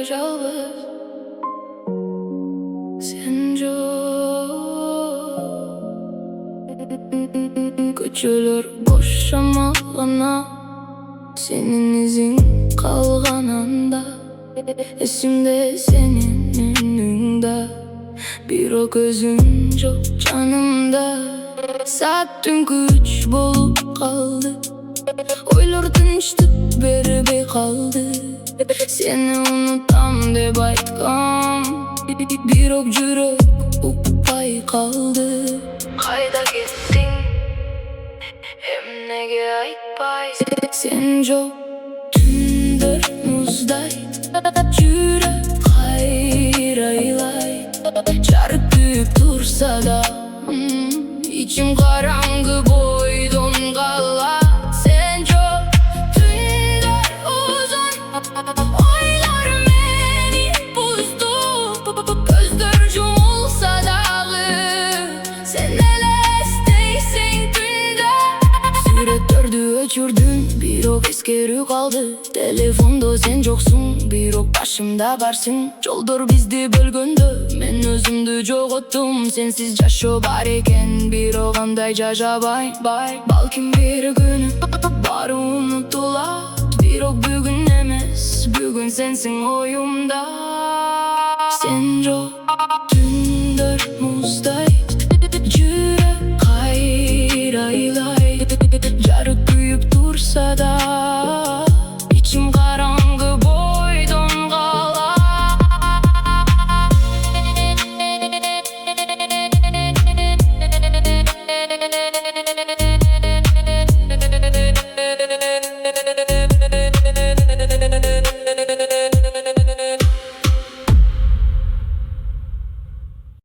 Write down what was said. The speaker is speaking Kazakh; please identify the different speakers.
Speaker 1: жалғыз сен жоқ. Көшелер бош шамалғана, сенің ізің қалған анда. Есімде сенің үніңді, бирок өзің жоқ жанымда. Сәттің күч болып қалды, ойлар тыныштық бербей қалды. Сені ұнытам деп айтқам, бирок жүрек ұқпай қалды. Қайда кеттің, неге айтпайсың? Сен жоқ түндер мұздай, жүрек қайрайлай. Жарық күйіп тұрса да, içim қараңғы бойдон қала. Сен жоқ түндер ұзын, ойлар мені бұзды. Көздер жұмылса дағы, сен елестейсің түнде. Суреттерді өчірдім, бирок ескеру қалды. Телефондо сен жоқсың, бирок башымда барсың. Жолдор бизди бөлгөндө, мен өзүмдү жоготтум. Сенсиз жашоо бар экен, бирок андай жашабайм. Балким бир күнү баары унутулат, бирок бүгүн эмес, бүгүн сенсиң оюмда. Сен жок түндөр муздай,